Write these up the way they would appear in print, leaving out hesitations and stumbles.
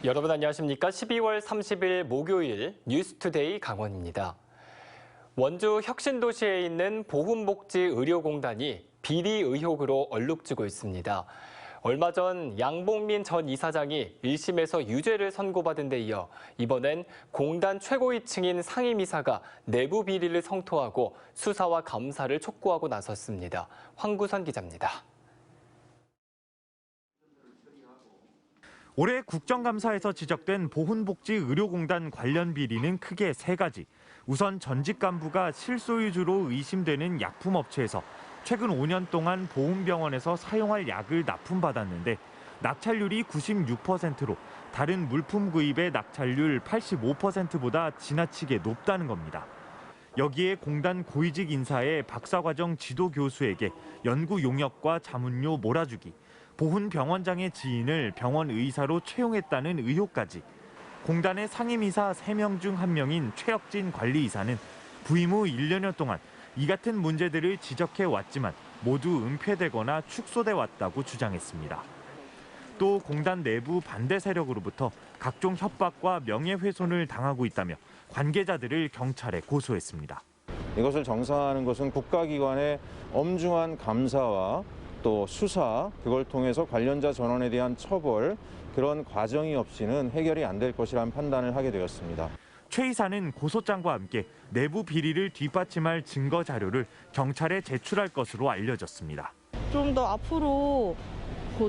여러분 안녕하십니까? 12월 30일 목요일 뉴스투데이 강원입니다. 원주 혁신도시에 있는 보훈복지의료공단이 비리 의혹으로 얼룩지고 있습니다. 얼마 전 양봉민 전 이사장이 1심에서 유죄를 선고받은 데 이어 이번엔 공단 최고위층인 상임이사가 내부 비리를 성토하고 수사와 감사를 촉구하고 나섰습니다. 황구선 기자입니다. 올해 국정감사에서 지적된 보훈복지의료공단 관련 비리는 크게 세 가지. 우선 전직 간부가 실소유주로 의심되는 약품업체에서 최근 5년 동안 보훈병원에서 사용할 약을 납품받았는데 낙찰률이 96%로 다른 물품 구입의 낙찰률 85%보다 지나치게 높다는 겁니다. 여기에 공단 고위직 인사의 박사과정 지도 교수에게 연구 용역과 자문료 몰아주기, 보훈병원장의 지인을 병원 의사로 채용했다는 의혹까지. 공단의 상임이사 3명 중 1명인 최혁진 관리이사는 부임 후 1년여 동안 이 같은 문제들을 지적해왔지만 모두 은폐되거나 축소돼 왔다고 주장했습니다. 또 공단 내부 반대 세력으로부터 각종 협박과 명예훼손을 당하고 있다며 관계자들을 경찰에 고소했습니다. 이것을 정상화하는 것은 국가기관의 엄중한 감사와 또 수사, 그걸 통해서 관련자 전원에 대한 처벌, 그런 과정이 없이는 해결이 안 될 것이라는 판단을 하게 되었습니다. 최 이사는 고소장과 함께 내부 비리를 뒷받침할 증거 자료를 경찰에 제출할 것으로 알려졌습니다. 좀 더 앞으로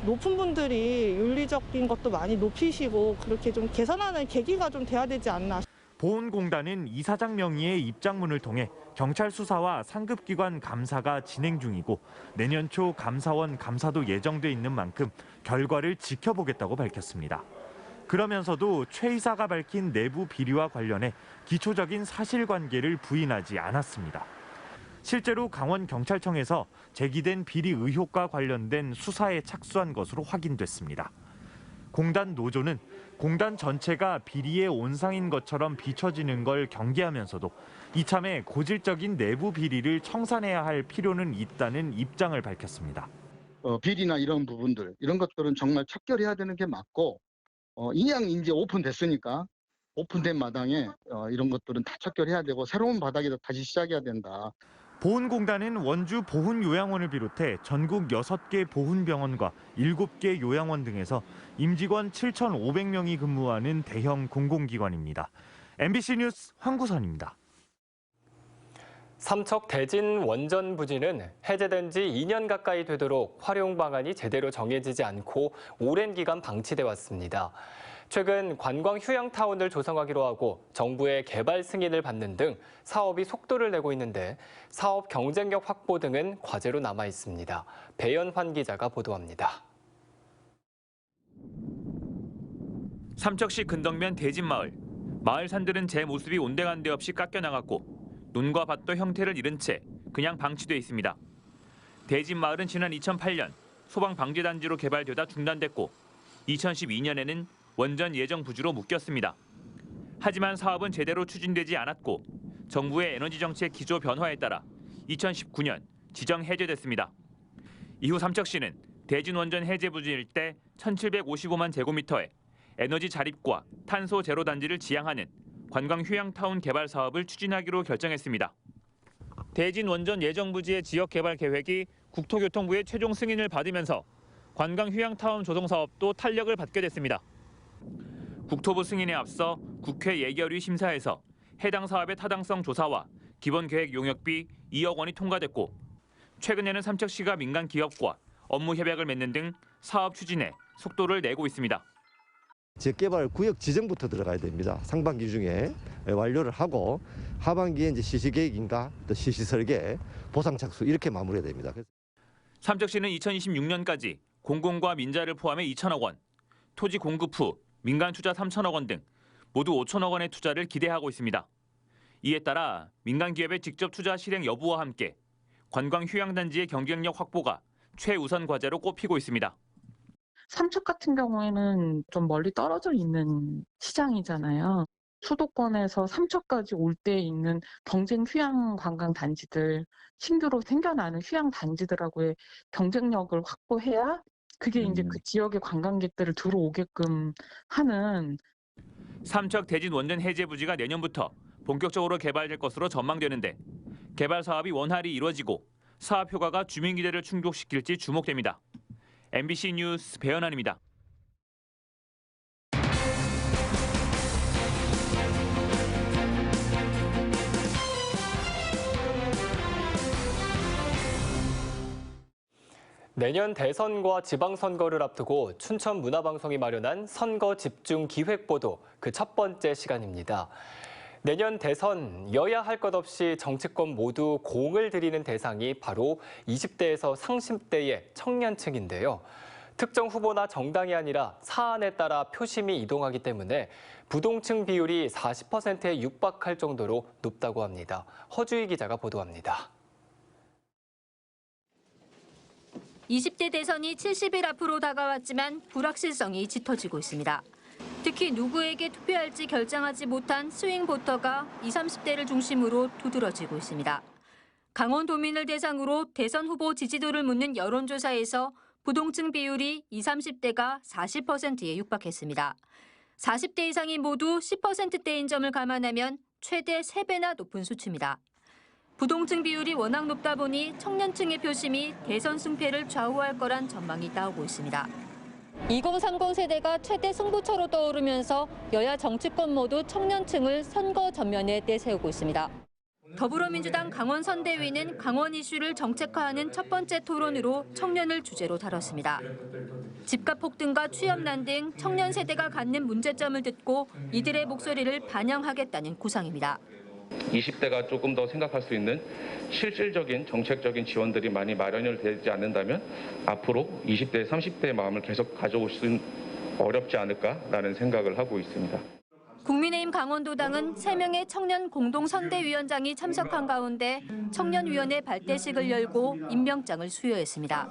높은 분들이 윤리적인 것도 많이 높이시고 그렇게 좀 개선하는 계기가 좀 돼야 되지 않나. 보훈공단은 이사장 명의의 입장문을 통해 경찰 수사와 상급기관 감사가 진행 중이고 내년 초 감사원 감사도 예정돼 있는 만큼 결과를 지켜보겠다고 밝혔습니다. 그러면서도 최 이사가 밝힌 내부 비리와 관련해 기초적인 사실관계를 부인하지 않았습니다. 실제로 강원경찰청에서 제기된 비리 의혹과 관련된 수사에 착수한 것으로 확인됐습니다. 공단 노조는 공단 전체가 비리의 온상인 것처럼 비춰지는 걸 경계하면서도 이참에 고질적인 내부 비리를 청산해야 할 필요는 있다는 입장을 밝혔습니다. 비리나 이런 부분들, 이런 것들은 정말 척결해야 되는 게 맞고 이왕 이제 오픈됐으니까 오픈된 마당에 이런 것들은 다 척결해야 되고 새로운 바닥에서 다시 시작해야 된다. 보훈공단은 원주 보훈요양원을 비롯해 전국 6개 보훈병원과 7개 요양원 등에서 임직원 7,500명이 근무하는 대형 공공기관입니다. MBC 뉴스 황구선입니다. 삼척 대진 원전 부지는 해제된 지 2년 가까이 되도록 활용 방안이 제대로 정해지지 않고 오랜 기간 방치돼 왔습니다. 최근 관광 휴양타운을 조성하기로 하고 정부의 개발 승인을 받는 등 사업이 속도를 내고 있는데 사업 경쟁력 확보 등은 과제로 남아 있습니다. 배연환 기자가 보도합니다. 삼척시 근덕면 대진마을. 마을 산들은 제 모습이 온데간데 없이 깎여나갔고 눈과 밭도 형태를 잃은 채 그냥 방치돼 있습니다. 대진마을은 지난 2008년 소방방재단지로 개발되다 중단됐고 2012년에는 원전 예정 부지로 묶였습니다. 하지만 사업은 제대로 추진되지 않았고 정부의 에너지 정책 기조 변화에 따라 2019년 지정 해제됐습니다. 이후 삼척시는 대진 원전 해제 부지 일대 1,755만 제곱미터에 에너지 자립과 탄소 제로 단지를 지향하는 관광 휴양타운 개발 사업을 추진하기로 결정했습니다. 대진 원전 예정 부지의 지역 개발 계획이 국토교통부의 최종 승인을 받으면서 관광 휴양타운 조성 사업도 탄력을 받게 됐습니다. 국토부 승인에 앞서 국회 예결위 심사에서 해당 사업의 타당성 조사와 기본계획 용역비 2억 원이 통과됐고 최근에는 삼척시가 민간 기업과 업무 협약을 맺는 등 사업 추진에 속도를 내고 있습니다. 지역개발 구역 지정부터 들어가야 됩니다. 상반기 중에 완료를 하고 하반기에 이제 시시계획인가 또 시시설계, 보상 착수 이렇게 마무리해야 됩니다. 삼척시는 2026년까지 공공과 민자를 포함해 2천억 원, 토지 공급 후 민간 투자 3천억 원 등 모두 5천억 원의 투자를 기대하고 있습니다. 이에 따라 민간 기업의 직접 투자 실행 여부와 함께 관광 휴양단지의 경쟁력 확보가 최우선 과제로 꼽히고 있습니다. 삼척 같은 경우에는 좀 멀리 떨어져 있는 시장이잖아요. 수도권에서 삼척까지 올 때 있는 경쟁 휴양 관광 단지들, 신규로 생겨나는 휴양 단지들하고의 경쟁력을 확보해야 그게 이제 그 지역의 관광객들을 들어오게끔 하는 삼척 대진 원전 해제 부지가 내년부터 본격적으로 개발될 것으로 전망되는데 개발 사업이 원활히 이루어지고 사업 효과가 주민 기대를 충족시킬지 주목됩니다. MBC 뉴스 배현환입니다. 내년 대선과 지방선거를 앞두고 춘천문화방송이 마련한 선거 집중 기획보도 그 첫 번째 시간입니다. 내년 대선 여야 할 것 없이 정치권 모두 공을 들이는 대상이 바로 20대에서 30대의 청년층인데요. 특정 후보나 정당이 아니라 사안에 따라 표심이 이동하기 때문에 부동층 비율이 40%에 육박할 정도로 높다고 합니다. 허주희 기자가 보도합니다. 20대 대선이 70일 앞으로 다가왔지만 불확실성이 짙어지고 있습니다. 특히 누구에게 투표할지 결정하지 못한 스윙 보터가 20, 30대를 중심으로 두드러지고 있습니다. 강원도민을 대상으로 대선 후보 지지도를 묻는 여론조사에서 부동층 비율이 20, 30대가 40%에 육박했습니다. 40대 이상이 모두 10%대인 점을 감안하면 최대 3배나 높은 수치입니다. 부동층 비율이 워낙 높다 보니 청년층의 표심이 대선 승패를 좌우할 거란 전망이 나오고 있습니다. 2030 세대가 최대 승부처로 떠오르면서 여야 정치권 모두 청년층을 선거 전면에 내세우고 있습니다. 더불어민주당 강원 선대위는 강원 이슈를 정책화하는 첫 번째 토론으로 청년을 주제로 다뤘습니다. 집값 폭등과 취업난 등 청년 세대가 갖는 문제점을 듣고 이들의 목소리를 반영하겠다는 구상입니다. 20대가 조금 더 생각할 수 있는 실질적인 정책적인 지원들이 많이 마련이 되지 않는다면 앞으로 20대, 30대의 마음을 계속 가져올 수는 어렵지 않을까라는 생각을 하고 있습니다. 국민의힘 강원도당은 3명의 청년 공동선대위원장이 참석한 가운데 청년위원회 발대식을 열고 임명장을 수여했습니다.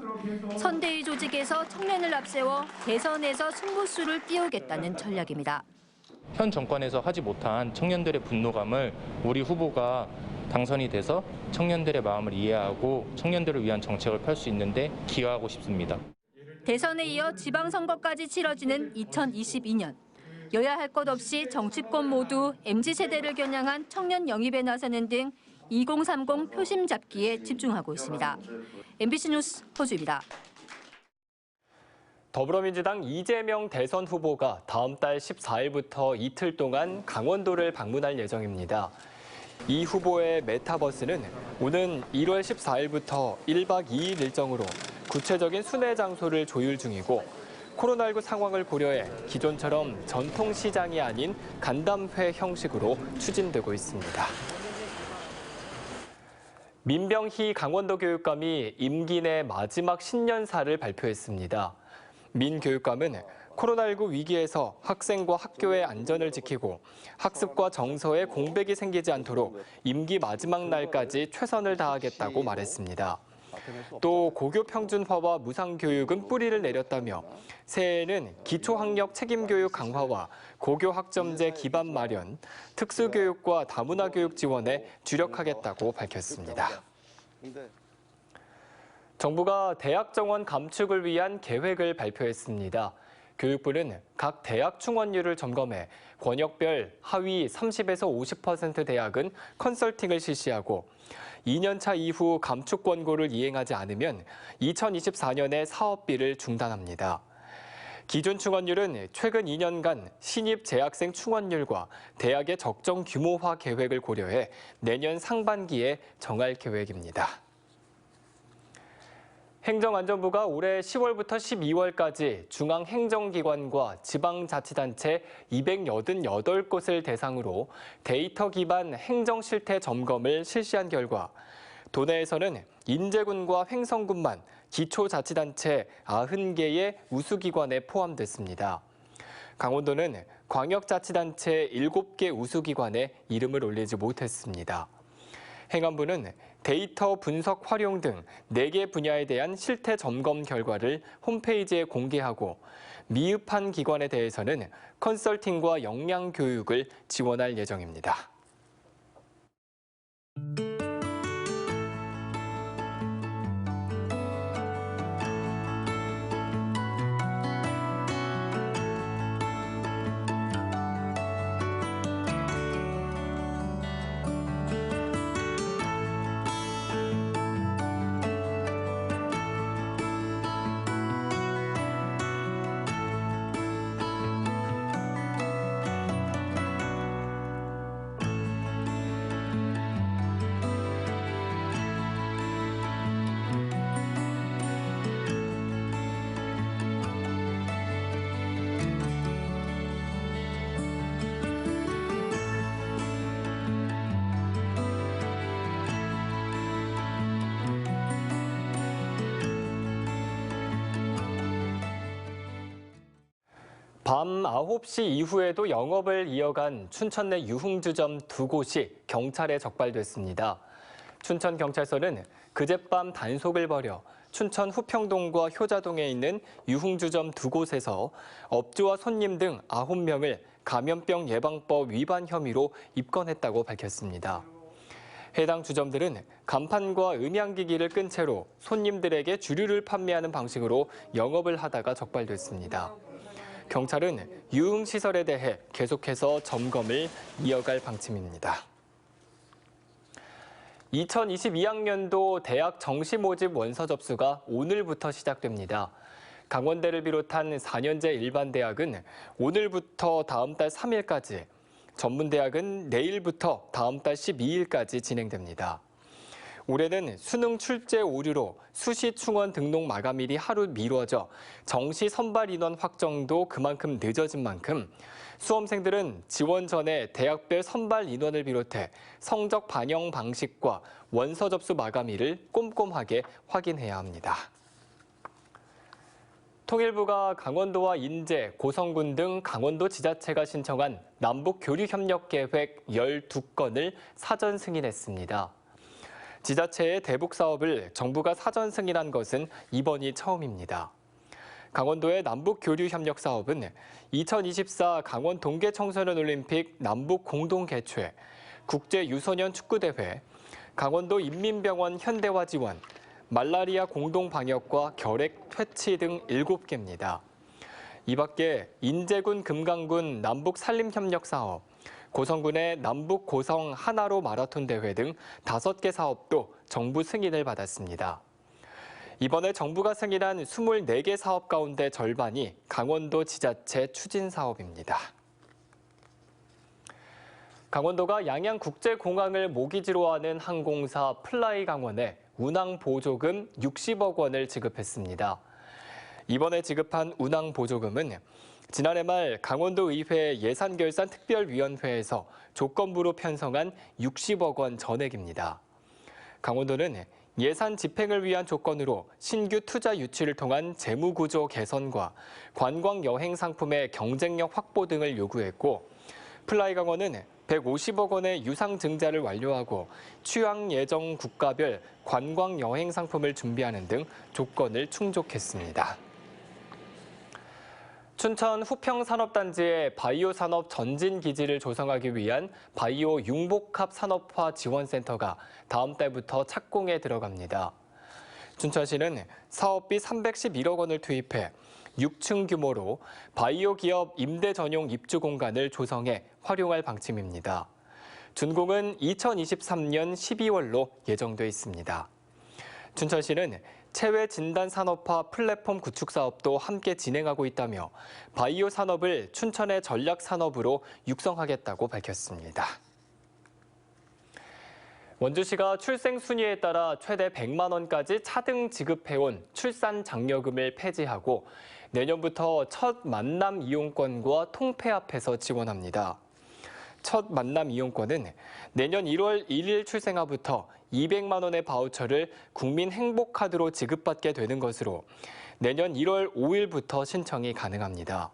선대위 조직에서 청년을 앞세워 대선에서 승부수를 띄우겠다는 전략입니다. 현 정권에서 하지 못한 청년들의 분노감을 우리 후보가 당선이 돼서 청년들의 마음을 이해하고 청년들을 위한 정책을 펼 수 있는데 기여하고 싶습니다. 대선에 이어 지방선거까지 치러지는 2022년. 여야 할 것 없이 정치권 모두 MZ세대를 겨냥한 청년 영입에 나서는 등 2030 표심 잡기에 집중하고 있습니다. MBC 뉴스 허주입니다. 더불어민주당 이재명 대선 후보가 다음 달 14일부터 이틀 동안 강원도를 방문할 예정입니다. 이 후보의 메타버스는 오는 1월 14일부터 1박 2일 일정으로 구체적인 순회 장소를 조율 중이고 코로나19 상황을 고려해 기존처럼 전통시장이 아닌 간담회 형식으로 추진되고 있습니다. 민병희 강원도 교육감이 임기 내 마지막 신년사를 발표했습니다. 민 교육감은 코로나19 위기에서 학생과 학교의 안전을 지키고 학습과 정서에 공백이 생기지 않도록 임기 마지막 날까지 최선을 다하겠다고 말했습니다. 또 고교 평준화와 무상교육은 뿌리를 내렸다며 새해에는 기초학력 책임교육 강화와 고교 학점제 기반 마련, 특수교육과 다문화 교육 지원에 주력하겠다고 밝혔습니다. 정부가 대학 정원 감축을 위한 계획을 발표했습니다. 교육부는 각 대학 충원률을 점검해 권역별 하위 30에서 50% 대학은 컨설팅을 실시하고 2년차 이후 감축 권고를 이행하지 않으면 2024년에 사업비를 중단합니다. 기존 충원율은 최근 2년간 신입 재학생 충원율과 대학의 적정 규모화 계획을 고려해 내년 상반기에 정할 계획입니다. 행정안전부가 올해 10월부터 12월까지 중앙행정기관과 지방자치단체 288곳을 대상으로 데이터 기반 행정실태 점검을 실시한 결과 도내에서는 인제군과 횡성군만 기초자치단체 90개의 우수기관에 포함됐습니다. 강원도는 광역자치단체 7개 우수기관에 이름을 올리지 못했습니다. 행안부는 데이터 분석 활용 등 4개 분야에 대한 실태 점검 결과를 홈페이지에 공개하고 미흡한 기관에 대해서는 컨설팅과 역량 교육을 지원할 예정입니다. 밤 9시 이후에도 영업을 이어간 춘천 내 유흥주점 2곳이 경찰에 적발됐습니다. 춘천경찰서는 그젯밤 단속을 벌여 춘천 후평동과 효자동에 있는 유흥주점 2곳에서 업주와 손님 등 9명을 감염병 예방법 위반 혐의로 입건했다고 밝혔습니다. 해당 주점들은 간판과 음향기기를 끈 채로 손님들에게 주류를 판매하는 방식으로 영업을 하다가 적발됐습니다. 경찰은 유흥시설에 대해 계속해서 점검을 이어갈 방침입니다. 2022학년도 대학 정시 모집 원서 접수가 오늘부터 시작됩니다. 강원대를 비롯한 4년제 일반 대학은 오늘부터 다음 달 3일까지, 전문대학은 내일부터 다음 달 12일까지 진행됩니다. 올해는 수능 출제 오류로 수시 충원 등록 마감일이 하루 미뤄져 정시 선발 인원 확정도 그만큼 늦어진 만큼 수험생들은 지원 전에 대학별 선발 인원을 비롯해 성적 반영 방식과 원서 접수 마감일을 꼼꼼하게 확인해야 합니다. 통일부가 강원도와 인제, 고성군 등 강원도 지자체가 신청한 남북교류협력계획 12건을 사전 승인했습니다. 지자체의 대북 사업을 정부가 사전 승인한 것은 이번이 처음입니다. 강원도의 남북교류협력 사업은 2024 강원 동계 청소년 올림픽 남북 공동 개최, 국제 유소년 축구대회, 강원도 인민병원 현대화 지원, 말라리아 공동 방역과 결핵 퇴치 등 7개입니다. 이 밖에 인제군 금강군 남북 산림협력 사업, 고성군의 남북 고성 하나로 마라톤 대회 등 5개 사업도 정부 승인을 받았습니다. 이번에 정부가 승인한 24개 사업 가운데 절반이 강원도 지자체 추진 사업입니다. 강원도가 양양국제공항을 모기지로 하는 항공사 플라이강원에 운항보조금 60억 원을 지급했습니다. 이번에 지급한 운항보조금은 지난해 말 강원도의회 예산결산특별위원회에서 조건부로 편성한 60억 원 전액입니다. 강원도는 예산 집행을 위한 조건으로 신규 투자 유치를 통한 재무구조 개선과 관광 여행 상품의 경쟁력 확보 등을 요구했고, 플라이강원은 150억 원의 유상 증자를 완료하고 취향 예정 국가별 관광 여행 상품을 준비하는 등 조건을 충족했습니다. 춘천 후평산업단지의 바이오 산업 전진 기지를 조성하기 위한 바이오 융복합 산업화 지원센터가 다음 달부터 착공에 들어갑니다. 춘천시는 사업비 311억 원을 투입해 6층 규모로 바이오 기업 임대 전용 입주 공간을 조성해 활용할 방침입니다. 준공은 2023년 12월로 예정돼 있습니다. 춘천시는 체외 진단 산업화 플랫폼 구축 사업도 함께 진행하고 있다며 바이오 산업을 춘천의 전략 산업으로 육성하겠다고 밝혔습니다. 원주시가 출생 순위에 따라 최대 100만 원까지 차등 지급해온 출산 장려금을 폐지하고 내년부터 첫 만남 이용권과 통폐합해서 지원합니다. 첫 만남 이용권은 내년 1월 1일 출생아부터 200만 원의 바우처를 국민 행복카드로 지급받게 되는 것으로 내년 1월 5일부터 신청이 가능합니다.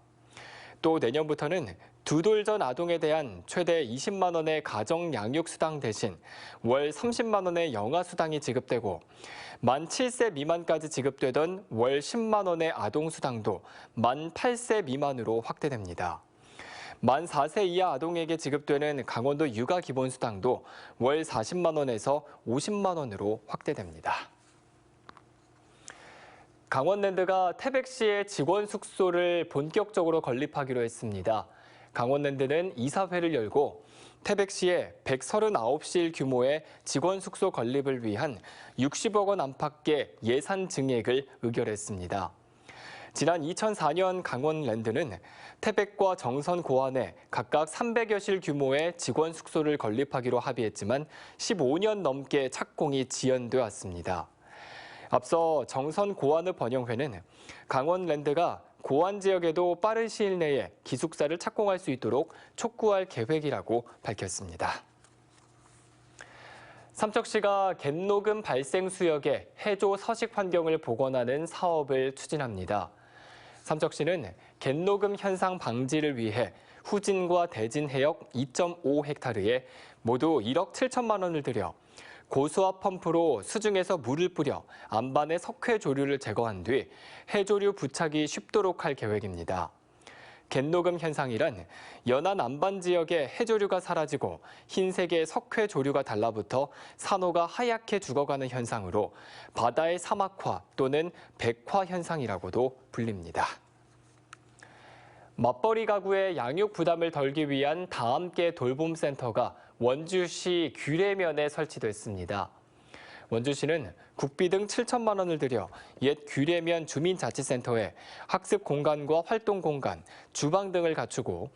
또 내년부터는 2돌 전 아동에 대한 최대 20만 원의 가정 양육 수당 대신 월 30만 원의 영아 수당이 지급되고 만 7세 미만까지 지급되던 월 10만 원의 아동 수당도 만 8세 미만으로 확대됩니다. 만 4세 이하 아동에게 지급되는 강원도 육아 기본 수당도 월 40만 원에서 50만 원으로 확대됩니다. 강원랜드가 태백시의 직원 숙소를 본격적으로 건립하기로 했습니다. 강원랜드는 이사회를 열고 태백시에 139실 규모의 직원 숙소 건립을 위한 60억 원 안팎의 예산 증액을 의결했습니다. 지난 2004년 강원랜드는 태백과 정선 고안에 각각 300여 실 규모의 직원 숙소를 건립하기로 합의했지만 15년 넘게 착공이 지연돼 왔습니다. 앞서 정선 고안의 번영회는 강원랜드가 고안 지역에도 빠른 시일 내에 기숙사를 착공할 수 있도록 촉구할 계획이라고 밝혔습니다. 삼척시가 갯녹음 발생 수역의 해조 서식 환경을 복원하는 사업을 추진합니다. 삼척시는 갯녹음 현상 방지를 위해 후진과 대진 해역 2.5헥타르에 모두 1억 7천만 원을 들여 고수압 펌프로 수중에서 물을 뿌려 안반의 석회 조류를 제거한 뒤 해조류 부착이 쉽도록 할 계획입니다. 갯녹음 현상이란 연안 안반 지역의 해조류가 사라지고 흰색의 석회 조류가 달라붙어 산호가 하얗게 죽어가는 현상으로 바다의 사막화 또는 백화 현상이라고도 불립니다. 맞벌이 가구의 양육 부담을 덜기 위한 다함께 돌봄센터가 원주시 규례면에 설치됐습니다. 원주시는 국비 등 7천만 원을 들여 옛 규례면 주민자치센터에 학습 공간과 활동 공간, 주방 등을 갖추고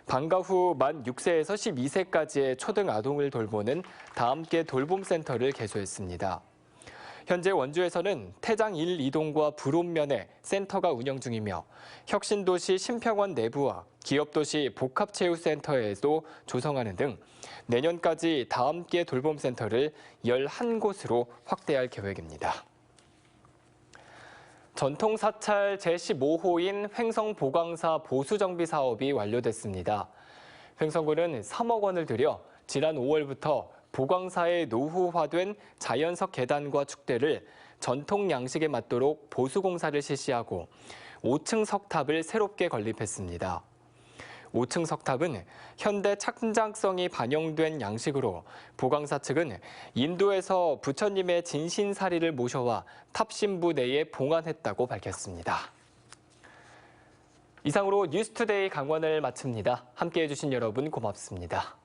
방과 후 만 6세에서 12세까지의 초등 아동을 돌보는 다함께 돌봄센터를 개소했습니다. 현재 원주에서는 태장 1, 2동과 불온면에 센터가 운영 중이며 혁신도시 심평원 내부와 기업도시 복합체육센터에도 조성하는 등 내년까지 다함께 돌봄센터를 11곳으로 확대할 계획입니다. 전통사찰 제15호인 횡성보광사 보수정비 사업이 완료됐습니다. 횡성군은 3억 원을 들여 지난 5월부터 보광사에 노후화된 자연석 계단과 축대를 전통 양식에 맞도록 보수공사를 실시하고 5층 석탑을 새롭게 건립했습니다. 5층 석탑은 현대 창작성이 반영된 양식으로 보광사 측은 인도에서 부처님의 진신사리를 모셔와 탑신부 내에 봉안했다고 밝혔습니다. 이상으로 뉴스투데이 강원을 마칩니다. 함께해 주신 여러분 고맙습니다.